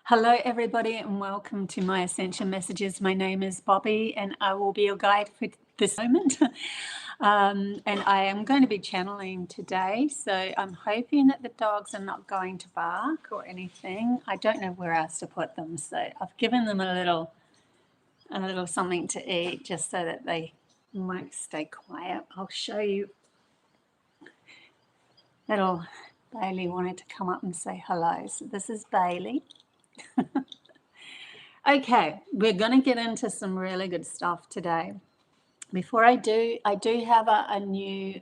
Hello, everybody, and welcome to my Ascension Messages. My name is Bobby, and I will be your guide for this moment. And I am going to be channeling today, so I'm hoping that the dogs are not going to bark or anything. I don't know where else to put them, so I've given them a little something to eat just so that they might stay quiet. I'll show you. Little Bailey wanted to come up and say hello, so this is Bailey. Okay, we're going to get into some really good stuff today. Before I do have a new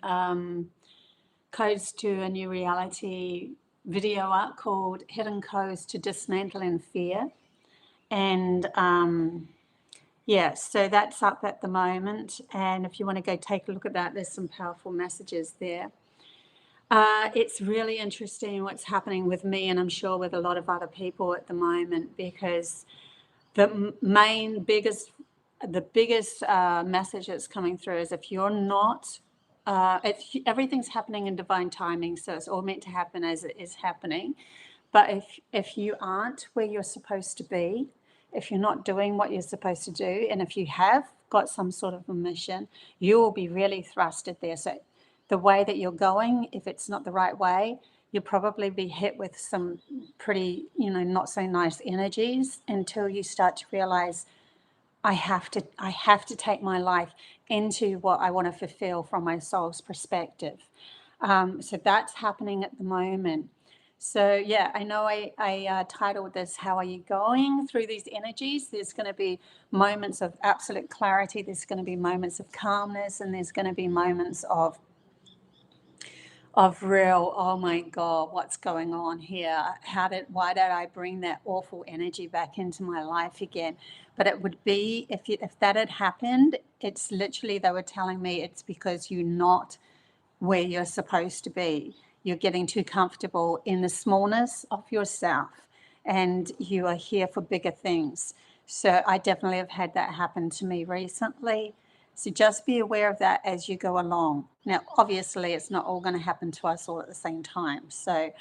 Codes to a New Reality video up called Hidden Codes to Dismantling Fear. And yeah, so that's up at the moment. And if you want to go take a look at that, there's some powerful messages there. It's really interesting what's happening with me, and I'm sure with a lot of other people at the moment, because the biggest message that's coming through is if you're not, everything's happening in divine timing, so it's all meant to happen as it is happening. But if you aren't where you're supposed to be, if you're not doing what you're supposed to do, and if you have got some sort of a mission, you will be really thrusted there. So the way that you're going, if it's not the right way, you'll probably be hit with some pretty, not so nice energies until you start to realize, I have to take my life into what I want to fulfill from my soul's perspective. So that's happening at the moment. So yeah, I know I titled this, How Are You Going Through These Energies? There's going to be moments of absolute clarity. There's going to be moments of calmness, and there's going to be moments of real, oh my God, what's going on here? Why did I bring that awful energy back into my life again? But it would be, if that had happened, it's literally, they were telling me it's because you're not where you're supposed to be. You're getting too comfortable in the smallness of yourself, and you are here for bigger things. So I definitely have had that happen to me recently. So just be aware of that as you go along. Now, obviously, it's not all going to happen to us all at the same time. So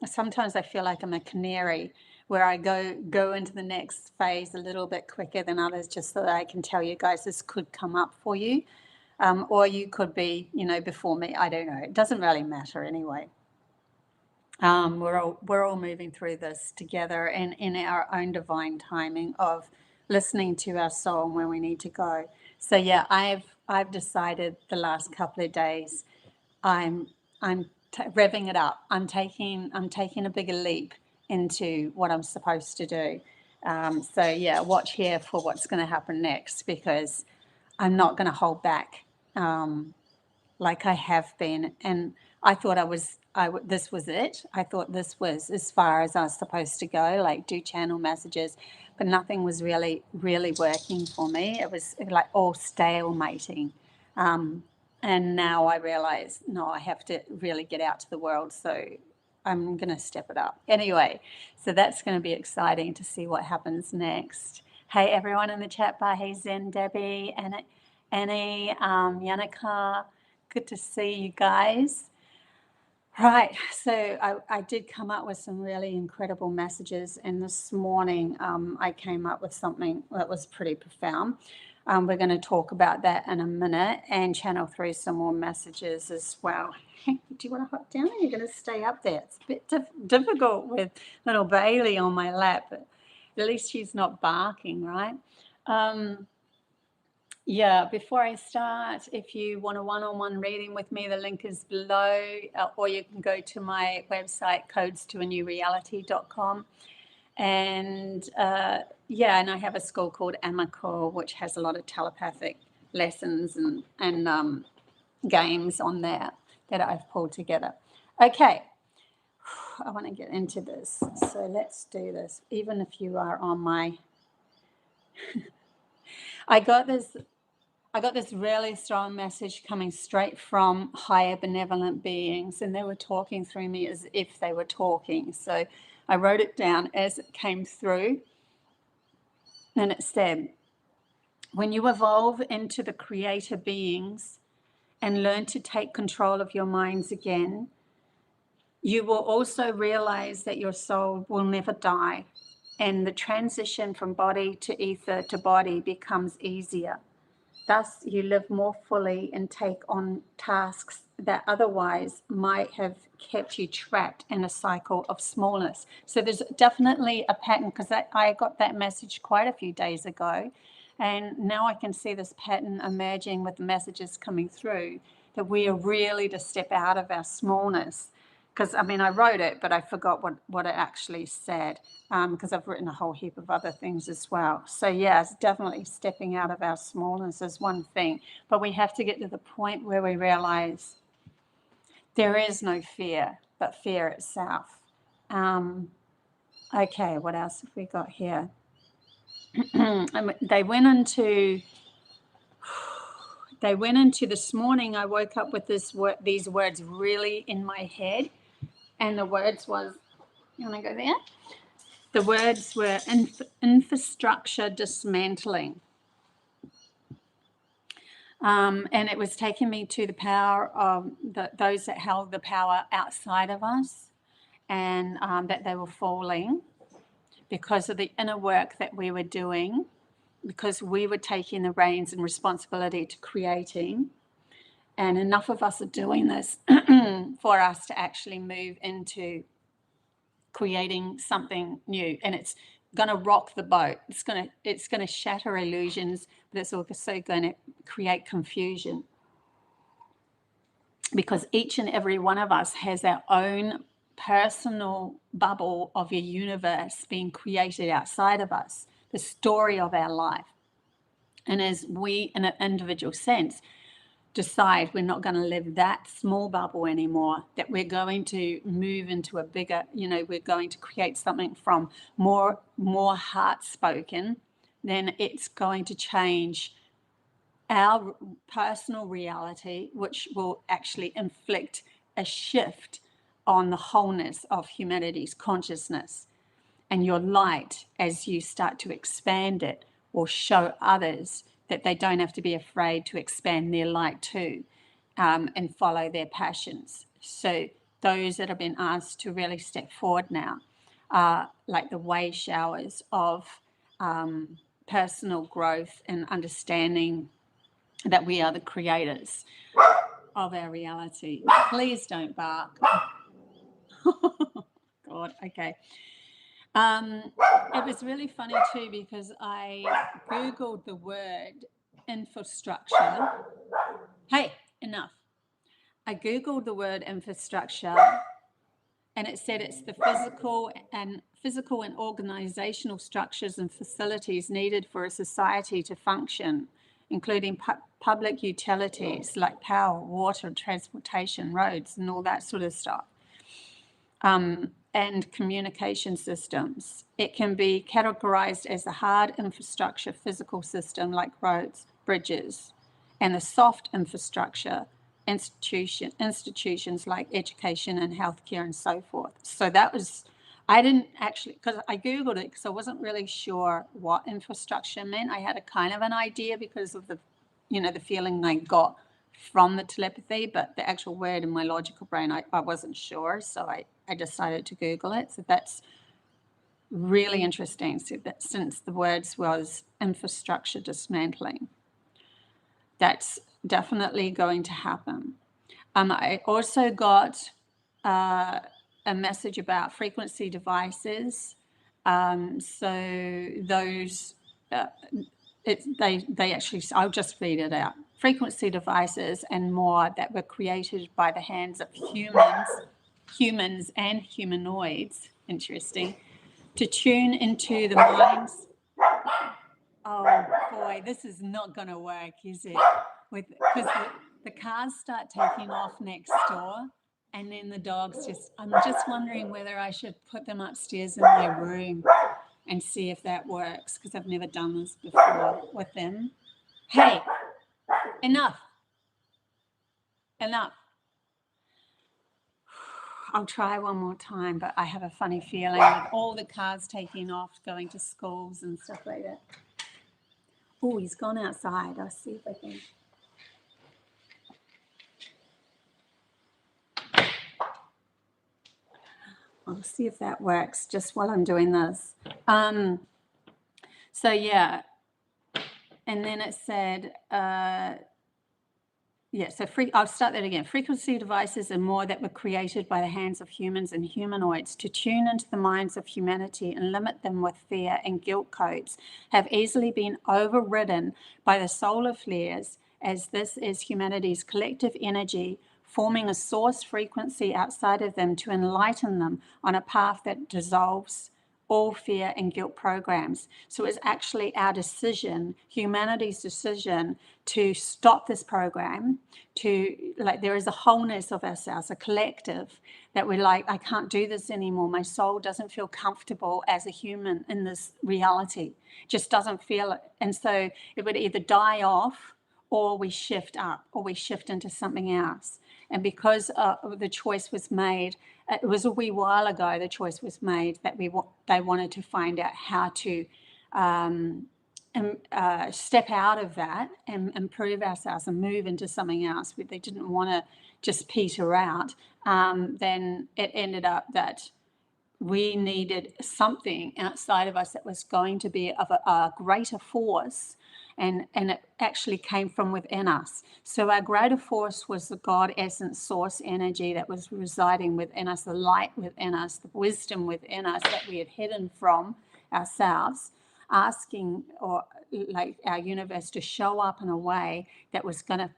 sometimes I feel like I'm a canary, where I go into the next phase a little bit quicker than others, just so that I can tell you guys this could come up for you. Or you could be, before me. I don't know. It doesn't really matter anyway. We're all moving through this together, and in our own divine timing of listening to our soul and where we need to go. So yeah, I've decided the last couple of days, I'm revving it up. I'm taking a bigger leap into what I'm supposed to do. So yeah, watch here for what's going to happen next, because I'm not going to hold back like I have been. And I thought this was it. I thought this was as far as I was supposed to go, like do channel messages, but nothing was really working for me. It was like all stalemating. And now I realize, no, I have to really get out to the world. So I'm going to step it up. Anyway, so that's going to be exciting to see what happens next. Hey, everyone in the chat bar. Hey, Zen, Debbie, Annie, Yannicka. Good to see you guys. Right, so I did come up with some really incredible messages, and this morning I came up with something that was pretty profound. We're going to talk about that in a minute and channel through some more messages as well. Do you want to hop down, or you're going to stay up there? It's a bit difficult with little Bailey on my lap, but at least she's not barking, right? Yeah, before I start, if you want a one-on-one reading with me, the link is below, or you can go to my website, codestoanewreality.com. And yeah, and I have a school called AMAKEL, which has a lot of telepathic lessons and games on there that I've pulled together. Okay, I want to get into this, so let's do this. Even if you are on my... I got this really strong message coming straight from higher benevolent beings, and they were talking through me as if they were talking. So I wrote it down as it came through, and it said, when you evolve into the creator beings and learn to take control of your minds again, You will also realize that your soul will never die, and the transition from body to ether to body becomes easier. Thus, you live more fully and take on tasks that otherwise might have kept you trapped in a cycle of smallness. So there's definitely a pattern, because I got that message quite a few days ago, and now I can see this pattern emerging with the messages coming through, that we are really to step out of our smallness. Because, I mean, I wrote it, but I forgot what it actually said, because I've written a whole heap of other things as well. So, yeah, it's definitely stepping out of our smallness is one thing. But we have to get to the point where we realize there is no fear, but fear itself. Okay, what else have we got here? They went into this morning. I woke up with these words really in my head. And the words was, you want to go there? The words were infrastructure dismantling. And it was taking me to the power of those that held the power outside of us, and that they were falling because of the inner work that we were doing, because we were taking the reins and responsibility to creating. And enough of us are doing this for us to actually move into creating something new. And it's going to rock the boat. It's going to shatter illusions, but it's also going to create confusion, because each and every one of us has our own personal bubble of a universe being created outside of us, the story of our life. And as we, in an individual sense, decide we're not going to live that small bubble anymore, that we're going to move into a bigger, we're going to create something from more heart spoken, then it's going to change our personal reality, which will actually inflict a shift on the wholeness of humanity's consciousness. And your light, as you start to expand it, will show others that they don't have to be afraid to expand their light too, and follow their passions. So those that have been asked to really step forward now are like the way showers of personal growth and understanding that we are the creators of our reality. Please don't bark. God, okay. It was really funny too, because I Googled the word infrastructure. Hey, enough. I Googled the word infrastructure, and it said it's the physical and organizational structures and facilities needed for a society to function, including public utilities like power, water, transportation, roads, and all that sort of stuff. And communication systems. It can be categorized as a hard infrastructure physical system like roads, bridges, and the soft infrastructure institutions like education and healthcare and so forth. So that was, I didn't actually, because I Googled it because I wasn't really sure what infrastructure meant. I had a kind of an idea because of the feeling I got from the telepathy, but the actual word in my logical brain, I wasn't sure. So I decided to Google it. So that's really interesting. So that since the words was infrastructure dismantling, that's definitely going to happen. I also got a message about frequency devices. So those, they actually, I'll just read it out. Frequency devices and more that were created by the hands of humans and humanoids, interesting, to tune into the minds. Oh boy, this is not going to work, is it? Because the cars start taking off next door, and then the dogs I'm just wondering whether I should put them upstairs in my room and see if that works, because I've never done this before with them. Hey, enough. I'll try one more time, but I have a funny feeling with all the cars taking off, going to schools and stuff like that. Oh, he's gone outside. I'll see if I can. I'll see if that works just while I'm doing this. So yeah, and then it said, I'll start that again. Frequency devices are more that were created by the hands of humans and humanoids to tune into the minds of humanity and limit them with fear and guilt codes, have easily been overridden by the solar flares, as this is humanity's collective energy forming a source frequency outside of them to enlighten them on a path that dissolves all fear and guilt programs. So it's actually our decision, humanity's decision, to stop this program, there is a wholeness of ourselves, a collective, that we're like, I can't do this anymore. My soul doesn't feel comfortable as a human in this reality, just doesn't feel it. And so it would either die off, or we shift up, or we shift into something else. And because the choice was made, it was a wee while ago, the choice was made that they wanted to find out how to step out of that and improve ourselves and move into something else. They didn't want to just peter out. Then it ended up that we needed something outside of us that was going to be of a greater force. And it actually came from within us. So our greater force was the God essence source energy that was residing within us, the light within us, the wisdom within us that we had hidden from ourselves, asking our universe to show up in a way that was going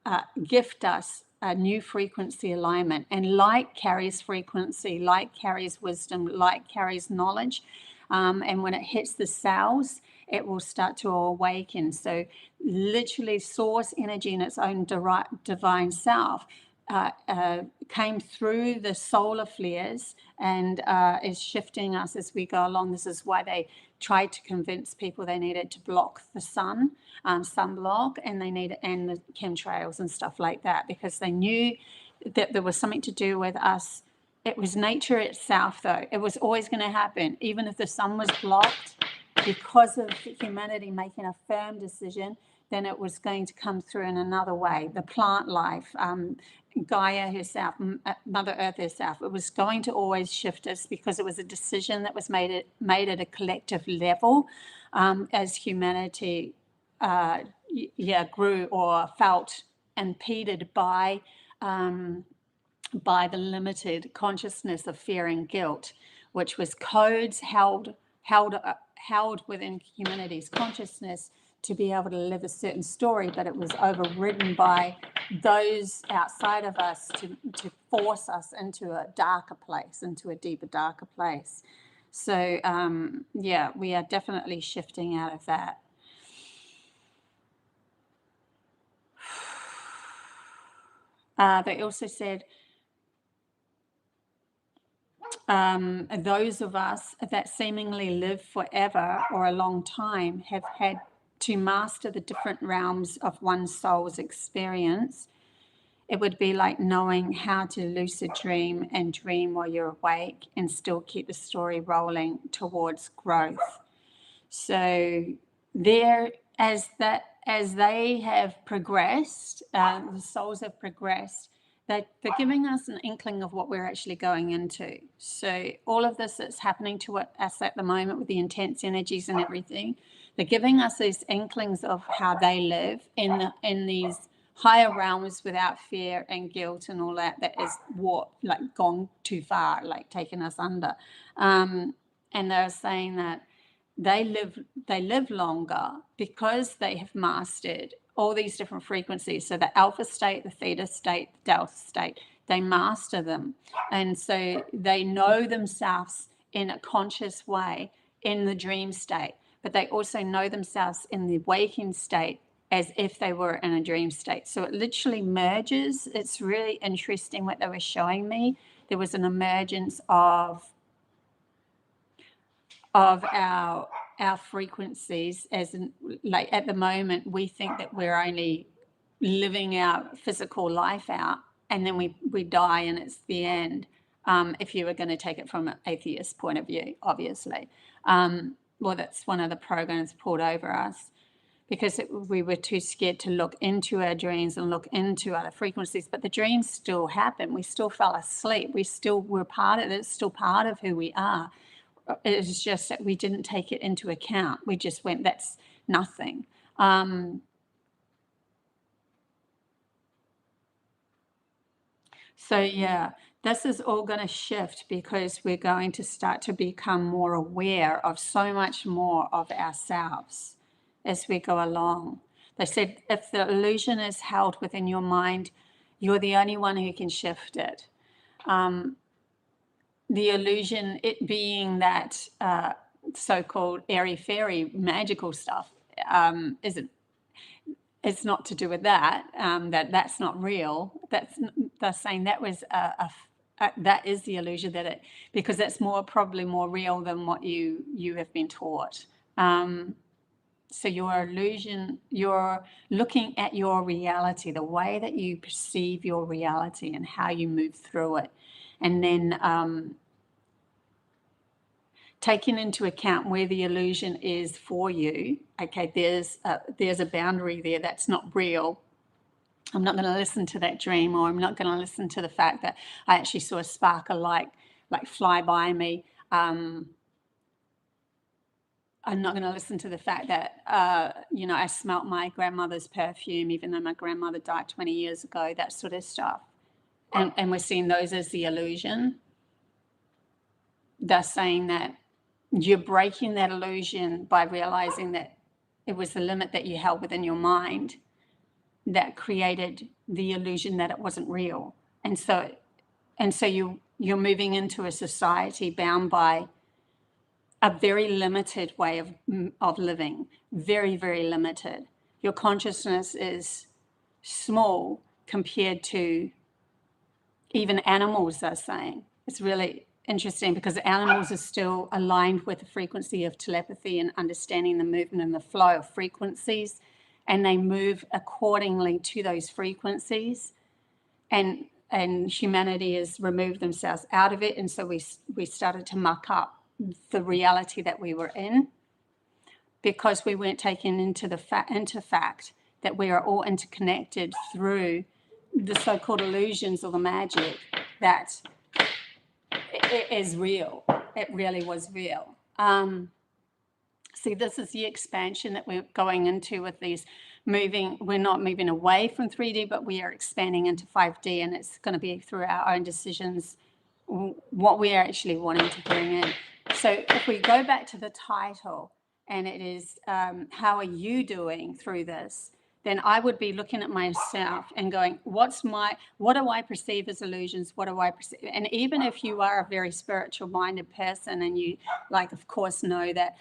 to gift us a new frequency alignment. And light carries frequency, light carries wisdom, light carries knowledge. And when it hits the cells, it will start to awaken. So literally source energy in its own divine self came through the solar flares and is shifting us as we go along. This is why they tried to convince people they needed to block the sun, sunblock, and the chemtrails and stuff like that, because they knew that there was something to do with us. It was nature itself, though. It was always going to happen, even if the sun was blocked. Because of humanity making a firm decision, then it was going to come through in another way. The plant life, Gaia herself, Mother Earth herself, it was going to always shift us because it was a decision that was made at a collective level as humanity grew or felt impeded by the limited consciousness of fear and guilt, which was codes held within humanity's consciousness to be able to live a certain story, but it was overridden by those outside of us to force us into a darker place, into a deeper, darker place. So, we are definitely shifting out of that. They also said, those of us that seemingly live forever or a long time have had to master the different realms of one's soul's experience. It would be like knowing how to lucid dream and dream while you're awake and still keep the story rolling towards growth. So as they have progressed, the souls have progressed, they're giving us an inkling of what we're actually going into. So all of this that's happening to us at the moment with the intense energies and everything, they're giving us these inklings of how they live in these higher realms without fear and guilt and all that is gone too far, like taking us under. And they're saying that they live longer because they have mastered all these different frequencies. So the alpha state, the theta state, the delta state, they master them. And so they know themselves in a conscious way in the dream state, but they also know themselves in the waking state as if they were in a dream state. So it literally merges. It's really interesting what they were showing me. There was an emergence of our frequencies, as in, like at the moment we think that we're only living our physical life out and then we die and it's the end, if you were going to take it from an atheist point of view, obviously. Well, that's one of the programs pulled over us. because we were too scared to look into our dreams and look into other frequencies. But the dreams still happen. We still fell asleep. We still were part of it. It's still part of who we are. It's just that we didn't take it into account. We just went, that's nothing. So yeah, this is all going to shift because we're going to start to become more aware of so much more of ourselves as we go along. They said if the illusion is held within your mind, you're the only one who can shift it. The illusion, it being that so-called airy-fairy magical stuff, isn't. It's not to do with that. That's not real. They're saying that was that is the illusion that it, because that's probably more real than what you have been taught. So your illusion, you're looking at your reality, the way that you perceive your reality and how you move through it, and then taking into account where the illusion is for you. Okay, there's a boundary there that's not real. I'm not going to listen to that dream, or I'm not going to listen to the fact that I actually saw a spark of light like fly by me. I'm not going to listen to the fact that, I smelt my grandmother's perfume, even though my grandmother died 20 years ago, that sort of stuff. And we're seeing those as the illusion. They're saying that you're breaking that illusion by realizing that it was the limit that you held within your mind that created the illusion that it wasn't real. And so you're moving into a society bound by a very limited way of living, very, very limited. Your consciousness is small compared to even animals, they're saying. It's really interesting because animals are still aligned with the frequency of telepathy and understanding the movement and the flow of frequencies, and they move accordingly to those frequencies. And humanity has removed themselves out of it, and so we started to muck up the reality that we were in because we weren't taken into the fact that we are all interconnected through the so-called illusions or the magic that it is real. It really was real. See, this is the expansion that we're going into with these moving. We're not moving away from 3D, but we are expanding into 5D, and it's going to be through our own decisions what we are actually wanting to bring in. So if we go back to the title, and it is how are you doing through this, then I would be looking at myself and going, what do I perceive as illusions? What do I perceive? And even if you are a very spiritual minded person and you, like, of course, know that,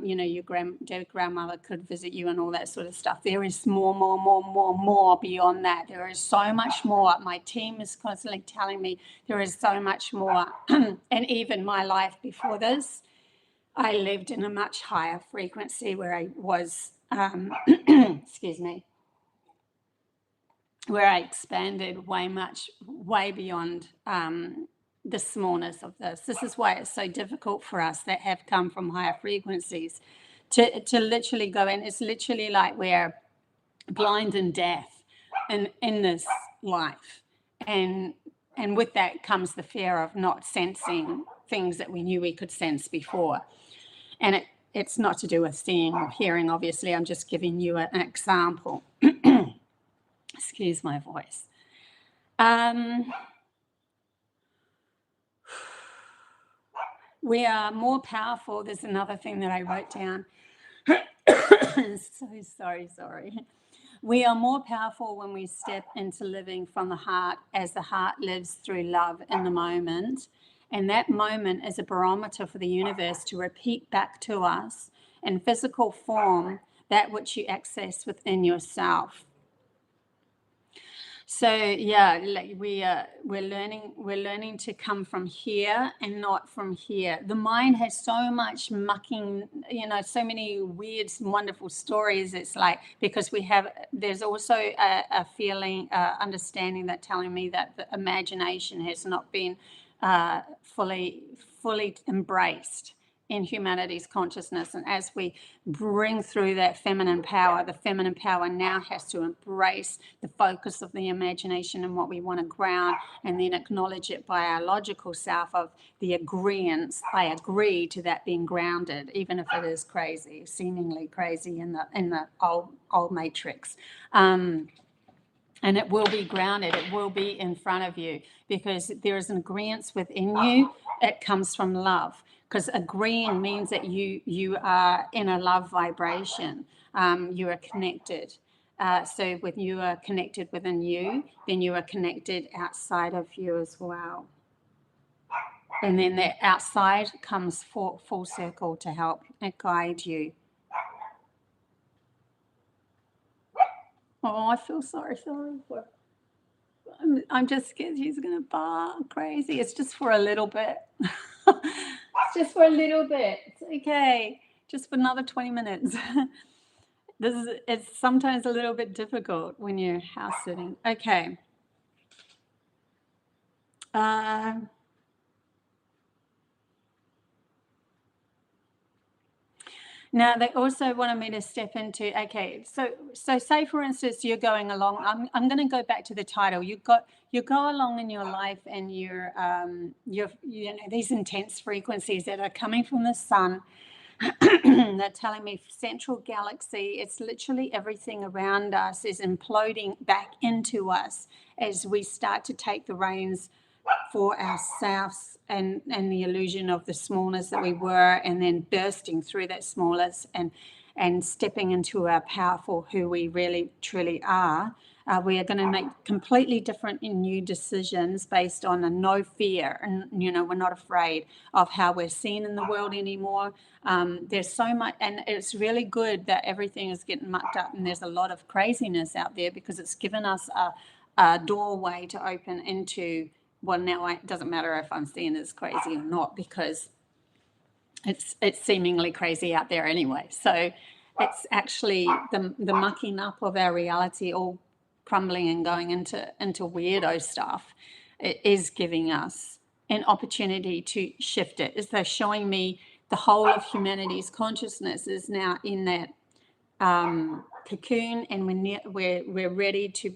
your dead grandmother could visit you and all that sort of stuff. There is more beyond that. There is so much more. My team is constantly telling me there is so much more. And even my life before this, I lived in a much higher frequency where I was, excuse me, where I expanded way beyond the smallness of this. This is why it's so difficult for us that have come from higher frequencies to literally go in. It's literally like we're blind and deaf in this life. And with that comes the fear of not sensing things that we knew we could sense before. And it's not to do with seeing or hearing, obviously. I'm just giving you an example. Excuse my voice. We are more powerful. There's another thing that I wrote down. So sorry. We are more powerful when we step into living from the heart, as the heart lives through love in the moment. And that moment is a barometer for the universe to repeat back to us in physical form that which you access within yourself. So yeah, like we're learning to come from here and not from here. The mind has so much mucking, so many weird, wonderful stories. It's like, because there's also a feeling, understanding that telling me that the imagination has not been fully embraced. in humanity's consciousness. And as we bring through that feminine power, the feminine power now has to embrace the focus of the imagination and what we want to ground, and then acknowledge it by our logical self of the agreeance. I agree to that being grounded, even if it is crazy, seemingly crazy in the old matrix. And it will be grounded, it will be in front of you, because there is an agreement within you. It comes from love, because agreeing means that you are in a love vibration. You are connected. So when you are connected within you, then you are connected outside of you as well. And then that outside comes full circle to help and guide you. Oh, I feel sorry for. I'm just scared she's going to bark crazy. It's just for a little bit. It's just for a little bit. It's okay. Just for another 20 minutes. It's sometimes a little bit difficult when you're house sitting. Okay. Now, they also wanted me to step into, okay, so say, for instance, you're going along. I'm going to go back to the title. You go along in your life, and you're these intense frequencies that are coming from the sun. They're telling me central galaxy, it's literally everything around us is imploding back into us as we start to take the reins for ourselves, and the illusion of the smallness that we were, and then bursting through that smallness and stepping into our powerful who we really truly are. We are going to make completely different and new decisions based on a no fear, and we're not afraid of how we're seen in the world anymore. There's so much, and it's really good that everything is getting mucked up, and there's a lot of craziness out there, because it's given us a doorway to open into. Well, now it doesn't matter if I'm seen as crazy or not, because it's seemingly crazy out there anyway. So it's actually the mucking up of our reality, all crumbling and going into weirdo stuff. It is giving us an opportunity to shift it. Is they're showing me the whole of humanity's consciousness is now in that cocoon, and we're ready to.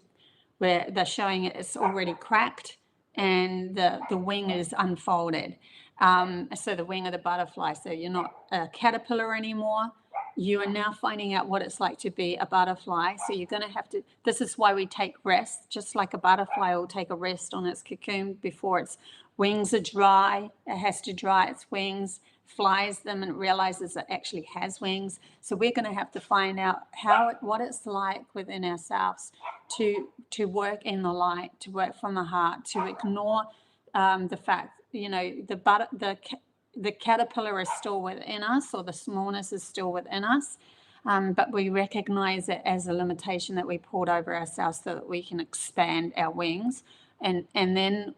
Where they're showing it's already cracked, and the wing is unfolded. So the wing of the butterfly. So you're not a caterpillar anymore. You are now finding out what it's like to be a butterfly. So you're going to have to, this is why we take rest, just like a butterfly will take a rest on its cocoon before its wings are dry. It has to dry its wings, flies them, and realizes it actually has wings. So we're going to have to find out what it's like within ourselves to work in the light, to work from the heart, to ignore the fact, the caterpillar is still within us, or the smallness is still within us, but we recognize it as a limitation that we poured over ourselves so that we can expand our wings, and then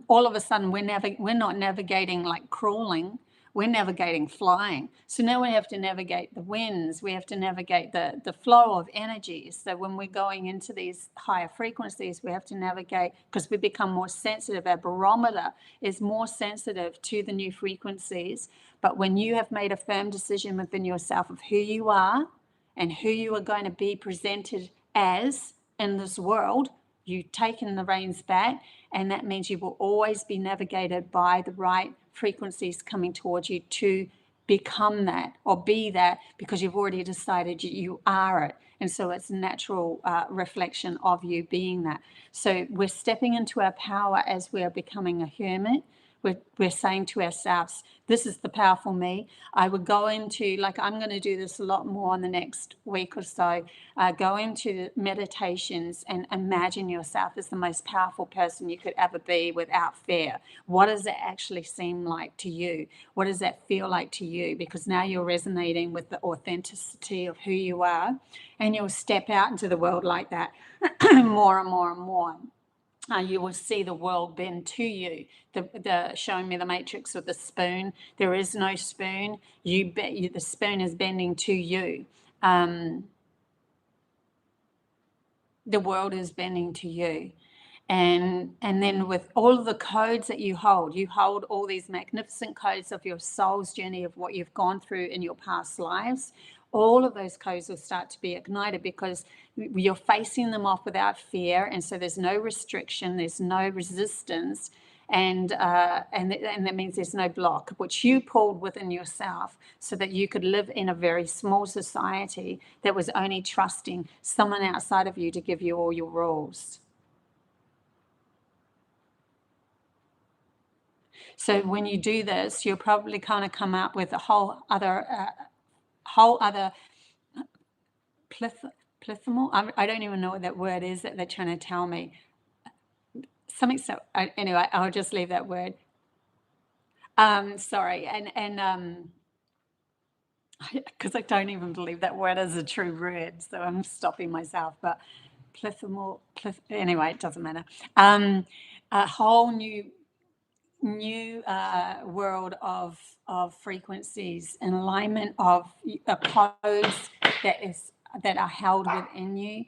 all of a sudden we're not navigating like crawling. We're navigating flying. So now we have to navigate the winds. We have to navigate the flow of energies. So when we're going into these higher frequencies, we have to navigate, because we become more sensitive. Our barometer is more sensitive to the new frequencies. But when you have made a firm decision within yourself of who you are and who you are going to be presented as in this world, you've taken the reins back, and that means you will always be navigated by the right frequencies coming towards you to become that or be that, because you've already decided you are it. And so it's a natural reflection of you being that. So we're stepping into our power as we're becoming a hermit. We're saying to ourselves, this is the powerful me. I would go into, like I'm going to do this a lot more in the next week or so, go into meditations and imagine yourself as the most powerful person you could ever be without fear. What does it actually seem like to you? What does that feel like to you? Because now you're resonating with the authenticity of who you are, and you'll step out into the world like that more and more and more. You will see the world bend to you. The showing me the matrix with the spoon. There is no spoon. The spoon is bending to you. The world is bending to you. And then with all of the codes that you hold all these magnificent codes of your soul's journey, of what you've gone through in your past lives. All of those codes will start to be ignited because you're facing them off without fear. And so there's no restriction, there's no resistance. And that means there's no block, which you pulled within yourself so that you could live in a very small society that was only trusting someone outside of you to give you all your rules. So when you do this, you'll probably kind of come up with a whole other plethysmal. I don't even know what that word is that they're trying to tell me. Something. So anyway, I'll just leave that word. Sorry, and because I don't even believe that word is a true word, so I'm stopping myself. But anyway, it doesn't matter. A whole new world of frequencies and alignment of codes that are held within you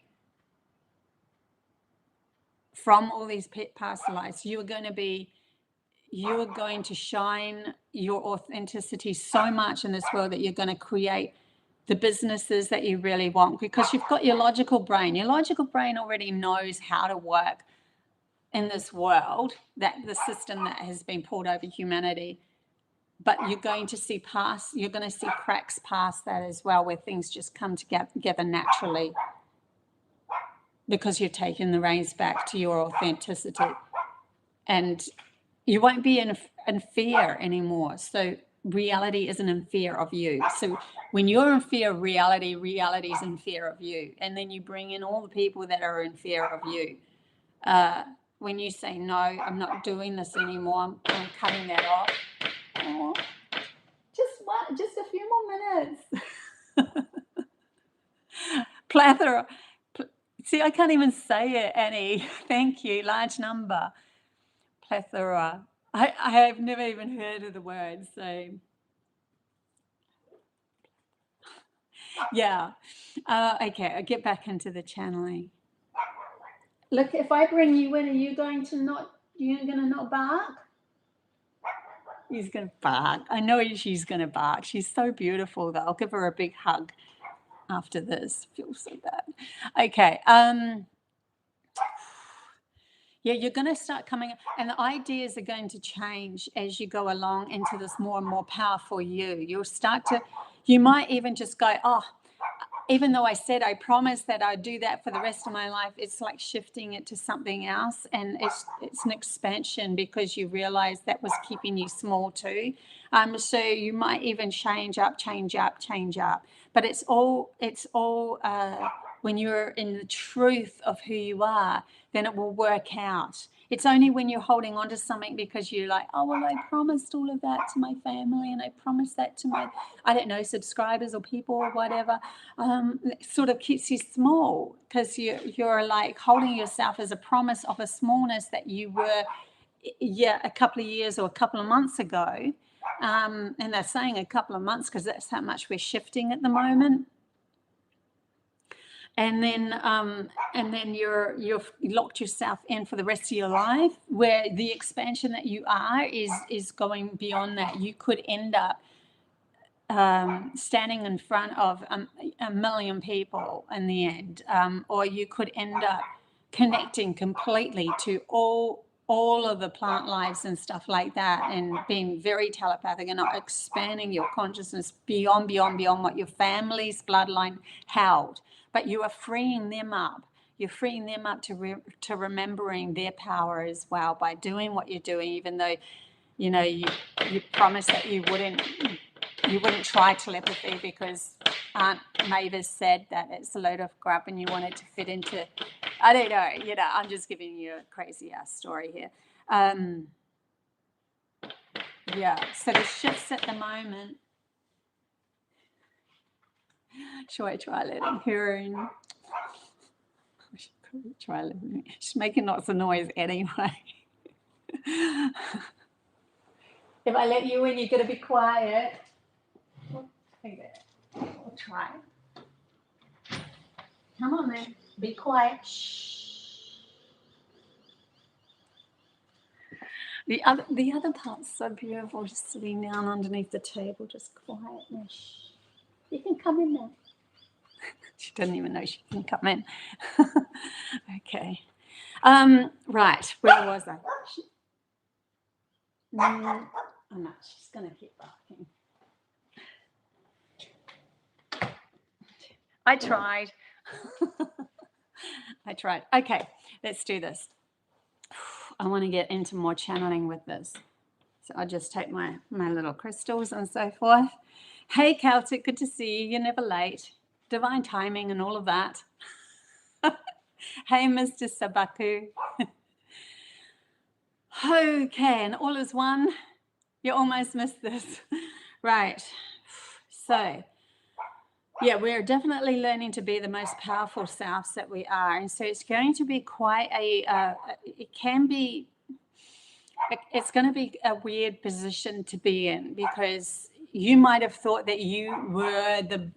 from all these past lives. You are going to shine your authenticity so much in this world that you're going to create the businesses that you really want, because you've got your logical brain. Your logical brain already knows how to work in this world, that the system that has been pulled over humanity. But you're going to see cracks past that as well, where things just come together naturally because you're taking the reins back to your authenticity. And you won't be in fear anymore. So reality isn't in fear of you. So when you're in fear of reality is in fear of you. And then you bring in all the people that are in fear of you. When you say, no, I'm not doing this anymore, I'm cutting that off. Oh, just a few more minutes. Plethora. See, I can't even say it, Annie. Thank you. Large number. Plethora. I have never even heard of the word, so yeah. Okay, I'll get back into the channeling. Look, if I bring you in, are you going to not bark? He's going to bark. I know she's going to bark. She's so beautiful, though. I'll give her a big hug after this. I feel so bad. Okay. Yeah, you're going to start coming, and the ideas are going to change as you go along into this more and more powerful you. You might even just go, oh, even though I said I promised that I'd do that for the rest of my life, it's like shifting it to something else, and it's an expansion because you realize that was keeping you small too. So you might even change up. But it's all when you're in the truth of who you are, then it will work out. It's only when you're holding on to something because you're like, oh, well, I promised all of that to my family and I promised that to my, I don't know, subscribers or people or whatever. It sort of keeps you small because you're like holding yourself as a promise of a smallness that you were, a couple of years or a couple of months ago. And they're saying a couple of months because that's how much we're shifting at the moment. And then you've locked yourself in for the rest of your life, where the expansion that you are is going beyond that. You could end up standing in front of a million people in the end, or you could end up connecting completely to all of the plant lives and stuff like that, and being very telepathic and expanding your consciousness beyond what your family's bloodline held. But you are freeing them up. You're freeing them up to remembering their power as well by doing what you're doing, even though, you promised that you wouldn't try telepathy because Aunt Mavis said that it's a load of crap and you want it to fit into, I don't know, I'm just giving you a crazy ass story here. So the shifts at the moment. Should I try letting her in? I should probably try letting her in. She's making lots of noise anyway. If I let you in, you're going to be quiet. Okay, we'll try. Come on then, be quiet. Shh. The other part's so beautiful, just sitting down underneath the table, just quietly. Shh. You can come in now. She doesn't even know she can come in. Okay. Right, where was I? Oh no, she's going to keep barking. I tried. I tried. Okay, let's do this. I want to get into more channeling with this. So I'll just take my little crystals and so forth. Hey, Celtic, good to see you. You're never late. Divine timing and all of that. Hey, Mr. Sabaku. Okay, and all is one. You almost missed this. Right. So, yeah, we're definitely learning to be the most powerful selves that we are. And so it's going to be quite it's going to be a weird position to be in, because you might have thought that you were the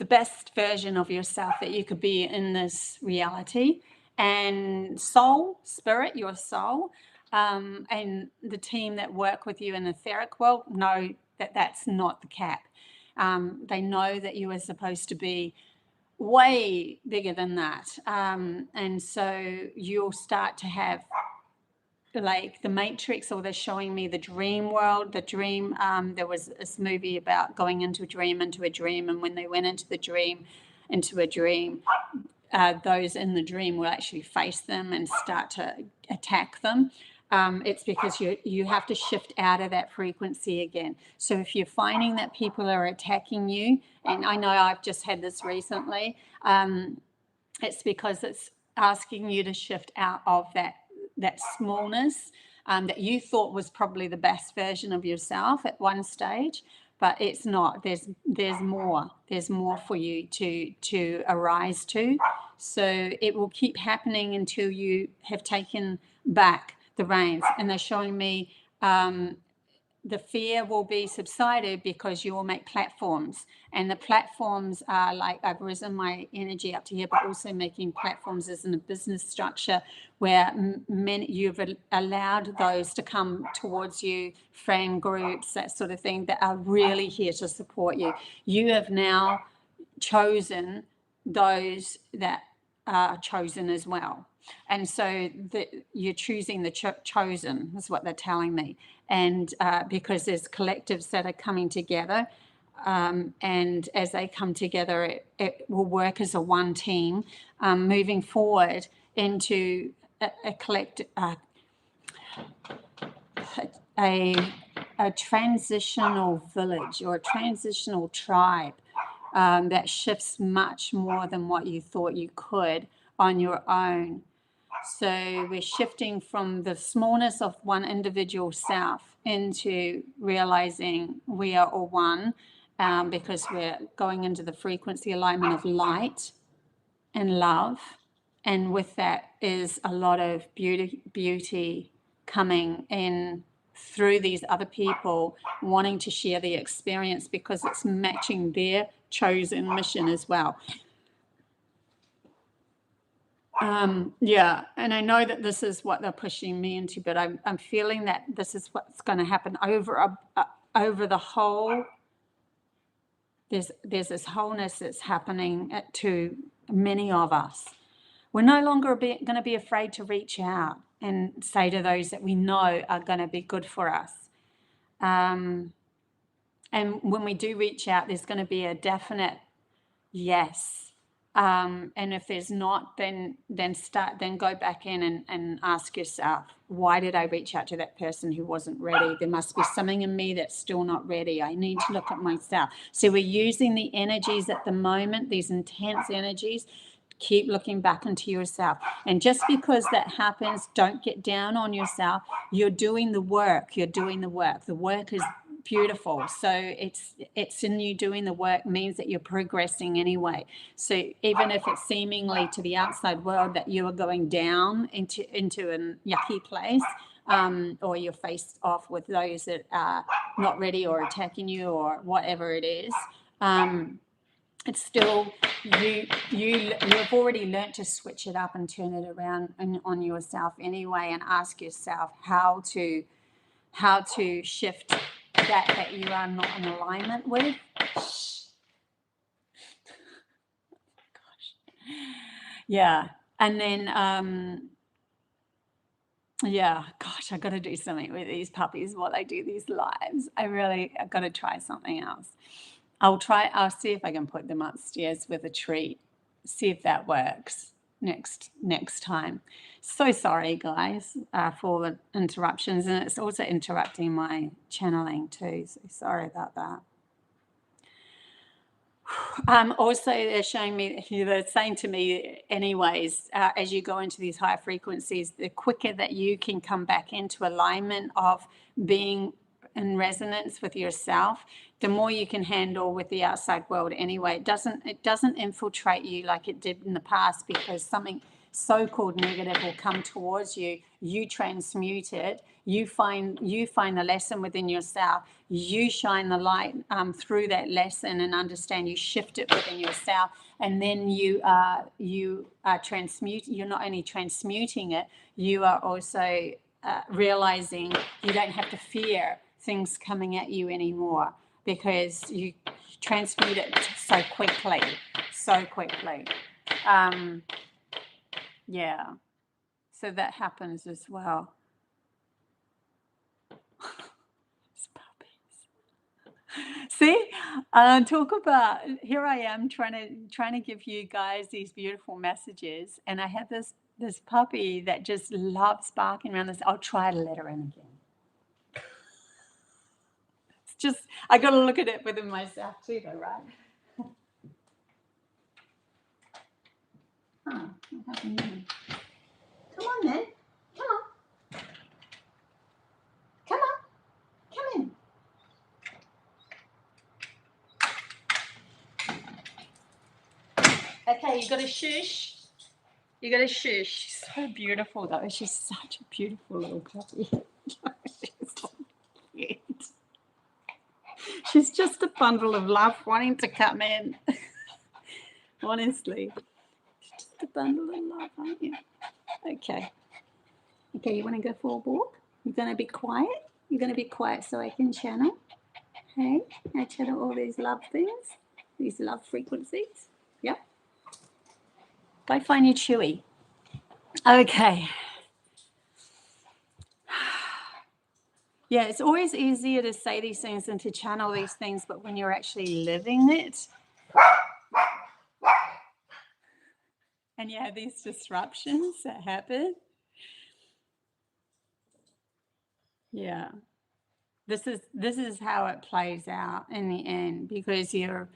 best version of yourself that you could be in this reality. And soul, spirit, your soul, and the team that work with you in the etheric world know that that's not the cap. They know that you are supposed to be way bigger than that. And so you'll start to have like the Matrix, or they're showing me the dream world, the dream. There was this movie about going into a dream, and when they went into a dream, those in the dream will actually face them and start to attack them. It's because you have to shift out of that frequency again. So if you're finding that people are attacking you, and I know I've just had this recently, it's because it's asking you to shift out of that smallness that you thought was probably the best version of yourself at one stage, but it's not. There's more for you to arise to. So it will keep happening until you have taken back the reins. And they're showing me the fear will be subsided because you will make platforms, and the platforms are like, I've risen my energy up to here, but also making platforms as in a business structure where you've allowed those to come towards you, friend groups, that sort of thing, that are really here to support you. You have now chosen those that are chosen as well. And so you're choosing the chosen, is what they're telling me. And because there's collectives that are coming together, and as they come together, it will work as a one team, moving forward into a transitional village or a transitional tribe that shifts much more than what you thought you could on your own. So we're shifting from the smallness of one individual self into realizing we are all one, because we're going into the frequency alignment of light and love. And with that is a lot of beauty coming in through these other people wanting to share the experience, because it's matching their chosen mission as well. Yeah, and I know that this is what they're pushing me into, but I'm feeling that this is what's going to happen over the whole. There's this wholeness that's happening to many of us. We're no longer going to be afraid to reach out and say to those that we know are going to be good for us. And when we do reach out, there's going to be a definite yes. And if there's not, then go back in and ask yourself, why did I reach out to that person who wasn't ready? There must be something in me that's still not ready. I need to look at myself. So we're using the energies at the moment, these intense energies. Keep looking back into yourself. And just because that happens, don't get down on yourself. You're doing the work. The work is beautiful. So it's in you doing the work means that you're progressing anyway. So even if it's seemingly to the outside world that you are going down into a yucky place, or you're faced off with those that are not ready or attacking you or whatever it is, it's still you've already learnt to switch it up and turn it around on yourself anyway, and ask yourself how to how to shift that you are not in alignment with. Yeah. And then, yeah, gosh, I got to do something with these puppies while I do these lives. I've got to try something else. I'll see if I can put them upstairs with a treat. See if that works next time. So sorry, guys, for the interruptions. And it's also interrupting my channeling too. So sorry about that. Also, they're saying to me, anyways, as you go into these higher frequencies, the quicker that you can come back into alignment of being in resonance with yourself, the more you can handle with the outside world anyway. It doesn't infiltrate you like it did in the past, because something so-called negative will come towards you. You transmute it. You find the lesson within yourself. You shine the light through that lesson and understand. You shift it within yourself, and then you are transmuting. You're not only transmuting it, you are also realizing you don't have to fear things coming at you anymore, because you transmute it so quickly. Yeah, so that happens as well. See, talk about, here I am trying to give you guys these beautiful messages, and I have this puppy that just loves barking around this. I'll try to let her in again. It's just, I got to look at it within myself too, though, right? What happened there? Come on, then. Come on. Come on. Come in. Okay, you got to shush. You got to shush. She's so beautiful, though. She's such a beautiful little puppy. She's so cute. She's just a bundle of love wanting to come in. Honestly. She's just a bundle of love, aren't you? Okay. Okay, you want to go for a walk? You're going to be quiet? You're going to be quiet so I can channel? Hey, I channel all these love things, these love frequencies. Yep. Go find your chewy. Okay. Yeah, it's always easier to say these things and to channel these things, but when you're actually living it, and you have these disruptions that happen. Yeah. This is how it plays out in the end, because you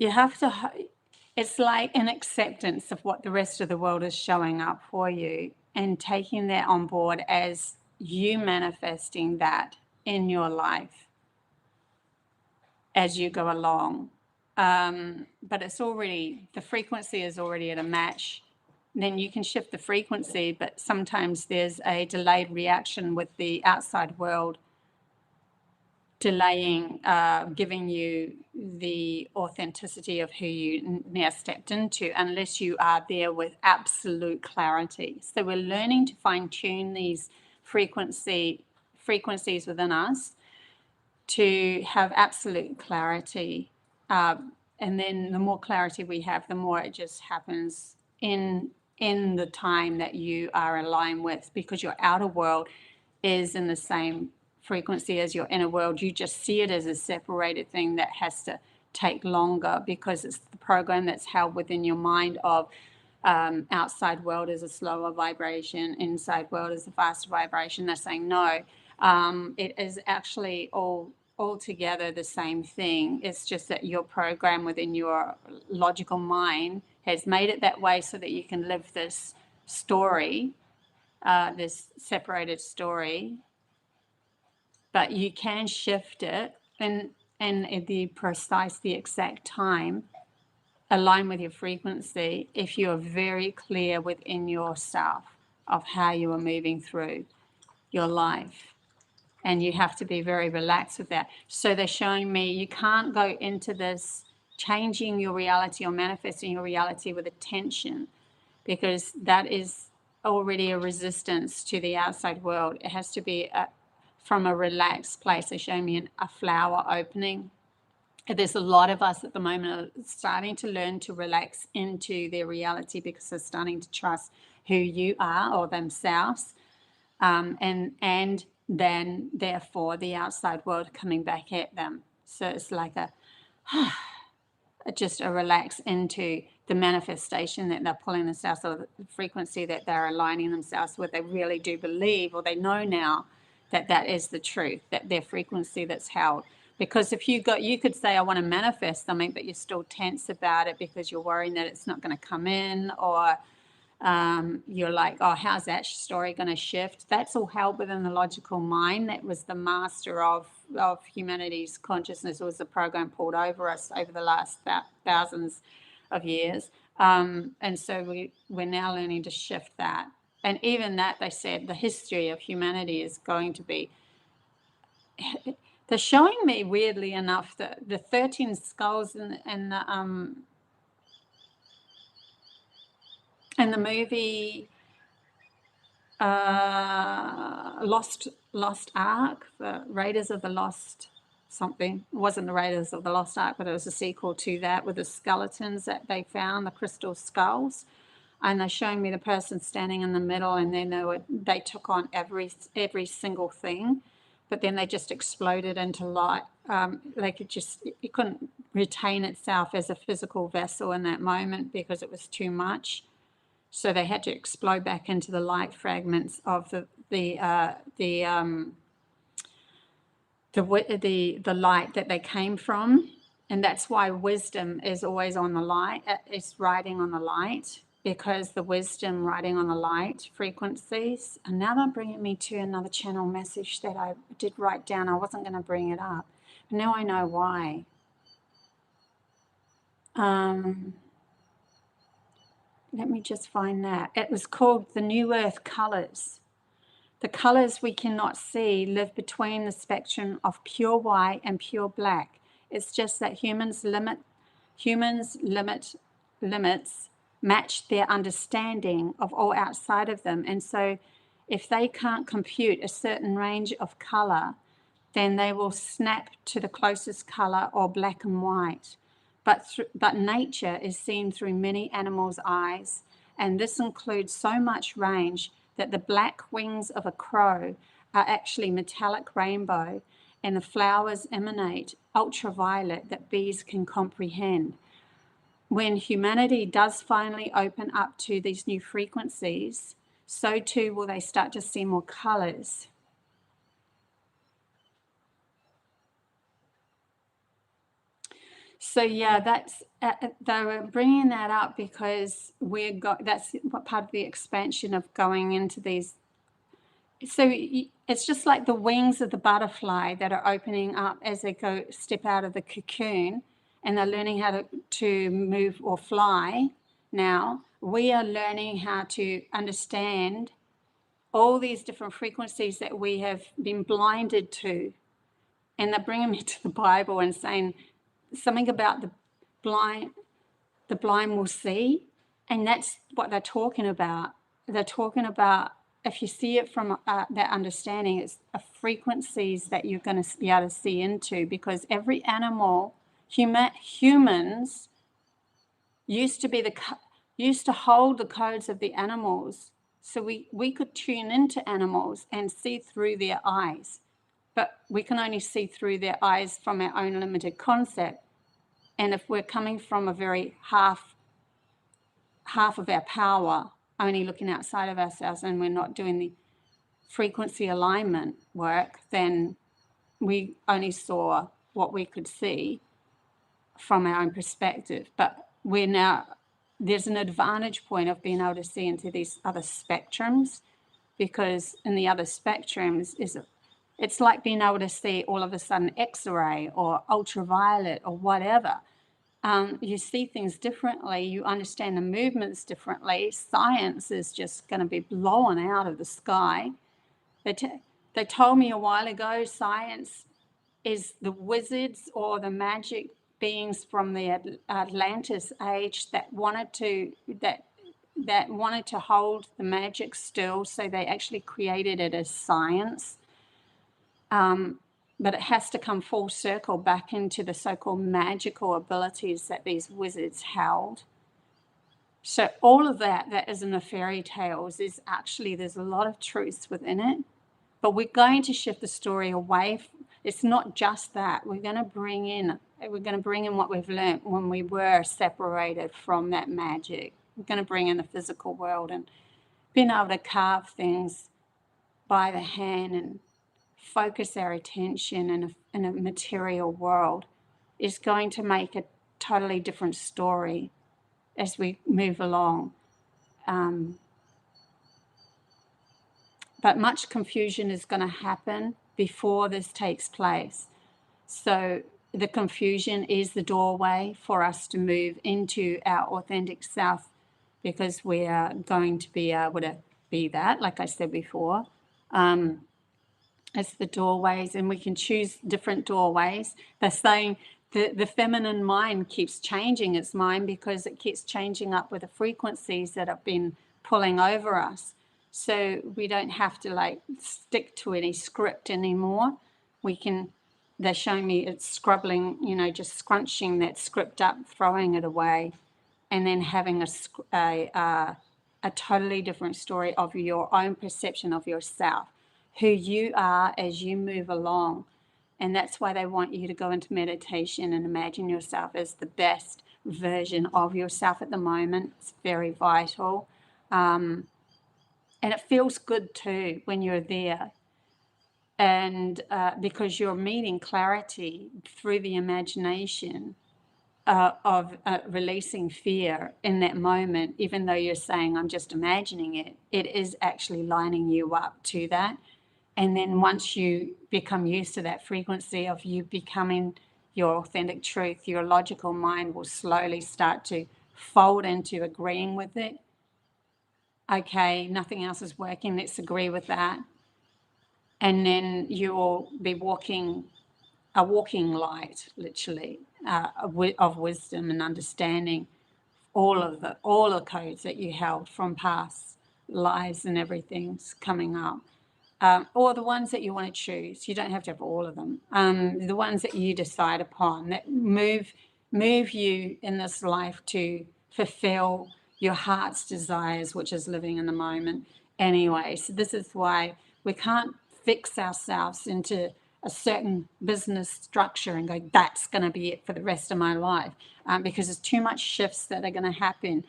have to, it's like an acceptance of what the rest of the world is showing up for you, and taking that on board as you manifesting that in your life as you go along. But it's already, the frequency is already at a match. Then you can shift the frequency, but sometimes there's a delayed reaction with the outside world delaying, giving you the authenticity of who you now stepped into, unless you are there with absolute clarity. So we're learning to fine-tune these frequencies within us to have absolute clarity. And then the more clarity we have, the more it just happens in the time that you are aligned with, because your outer world is in the same frequency as your inner world. You just see it as a separated thing that has to take longer, because it's the program that's held within your mind of outside world is a slower vibration, inside world is a faster vibration. They're saying no, it is actually all together the same thing. It's just that your program within your logical mind has made it that way so that you can live this story, this separated story. But you can shift it, and at the exact time, align with your frequency, if you are very clear within yourself of how you are moving through your life. And you have to be very relaxed with that. So they're showing me you can't go into this changing your reality or manifesting your reality with attention, because that is already a resistance to the outside world. It has to be from a relaxed place. They show me a flower opening. There's a lot of us at the moment are starting to learn to relax into their reality because they're starting to trust who you are or themselves, and then therefore the outside world coming back at them. So it's like just a relax into the manifestation that they're pulling themselves, or the frequency that they're aligning themselves with. They really do believe, or they know now, that that is the truth, that their frequency that's held. Because if you could say, I want to manifest something, but you're still tense about it because you're worrying that it's not going to come in, or you're like, oh, how's that story going to shift? That's all held within the logical mind. That was the master of humanity's consciousness. It was the program pulled over us over the last thousands of years. And so we're now learning to shift that. And even that, they said, the history of humanity is going to be... They're showing me, weirdly enough, the 13 skulls in the movie Lost Ark, the Raiders of the Lost something. It wasn't the Raiders of the Lost Ark, but it was a sequel to that, with the skeletons that they found, the crystal skulls. And they're showing me the person standing in the middle, and then they took on every single thing, but then they just exploded into light. It couldn't retain itself as a physical vessel in that moment because it was too much. So they had to explode back into the light fragments of the light that they came from. And that's why wisdom is always on the light. It's riding on the light, because the wisdom riding on the light frequencies. And now they're bringing me to another channel message that I did write down. I wasn't going to bring it up, but now I know why. Let me just find that. It was called the New Earth Colors. The colors we cannot see live between the spectrum of pure white and pure black. It's just that humans' limits match their understanding of all outside of them. And so if they can't compute a certain range of color, then they will snap to the closest color, or black and white. But nature is seen through many animals' eyes, and this includes so much range that the black wings of a crow are actually metallic rainbow, and the flowers emanate ultraviolet that bees can comprehend. When humanity does finally open up to these new frequencies, so too will they start to see more colors. So yeah, that's they were bringing that up because that's part of the expansion of going into these. So it's just like the wings of the butterfly that are opening up as they step out of the cocoon, and they're learning how to move or fly. Now we are learning how to understand all these different frequencies that we have been blinded to. And they're bringing me to the Bible and saying something about the blind will see. And that's what they're talking about. They're talking about, if you see it from that understanding, it's frequencies that you're going to be able to see into, because every animal, humans used to hold the codes of the animals. So we could tune into animals and see through their eyes, but we can only see through their eyes from our own limited concept. And if we're coming from a very half of our power, only looking outside of ourselves, and we're not doing the frequency alignment work, then we only saw what we could see from our own perspective. But there's an advantage point of being able to see into these other spectrums, because in the other spectrums it's like being able to see all of a sudden X-ray or ultraviolet or whatever. You see things differently. You understand the movements differently. Science is just going to be blown out of the sky. They told me a while ago, science is the wizards or the magic beings from the Atlantis age that that wanted to hold the magic still, so they actually created it as science. But it has to come full circle back into the so-called magical abilities that these wizards held. So all of that isn't a fairy tales. There's a lot of truths within it. But we're going to shift the story away. It's not just that. We're going to bring in what we've learned when we were separated from that magic. We're going to bring in the physical world, and being able to carve things by the hand and focus our attention in a material world is going to make a totally different story as we move along. But much confusion is going to happen before this takes place. So the confusion is the doorway for us to move into our authentic self, because we are going to be able to be that, like I said before. It's the doorways, and we can choose different doorways. They're saying the feminine mind keeps changing its mind because it keeps changing up with the frequencies that have been pulling over us. So we don't have to stick to any script anymore. They're showing me it's scrubbing, just scrunching that script up, throwing it away, and then having a totally different story of your own perception of yourself, who you are as you move along. And that's why they want you to go into meditation and imagine yourself as the best version of yourself at the moment. It's very vital. And it feels good too when you're there. And because you're meeting clarity through the imagination of releasing fear in that moment, even though you're saying, I'm just imagining it, it is actually lining you up to that. And then once you become used to that frequency of you becoming your authentic truth, your logical mind will slowly start to fold into agreeing with it. Okay, nothing else is working, let's agree with that. And then you will be a walking light, literally, of wisdom and understanding all the codes that you held from past lives, and everything's coming up. Or the ones that you want to choose. You don't have to have all of them. The ones that you decide upon that move you in this life to fulfill your heart's desires, which is living in the moment anyway. So this is why we can't fix ourselves into a certain business structure and go, that's going to be it for the rest of my life, because there's too much shifts that are going to happen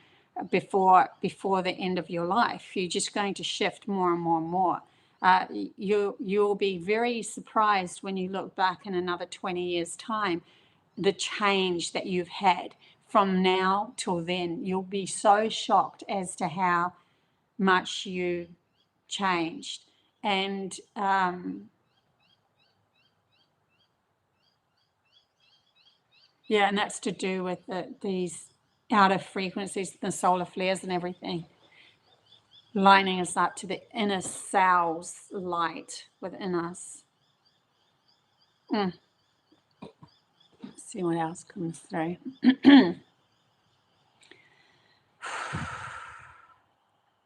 before the end of your life. You're just going to shift more and more and more. You'll be very surprised when you look back in another 20 years' time, the change that you've had from now till then. You'll be so shocked as to how much you changed. And and that's to do with these outer frequencies, the solar flares and everything, lining us up to the inner selves light within us. Let's see what else comes through.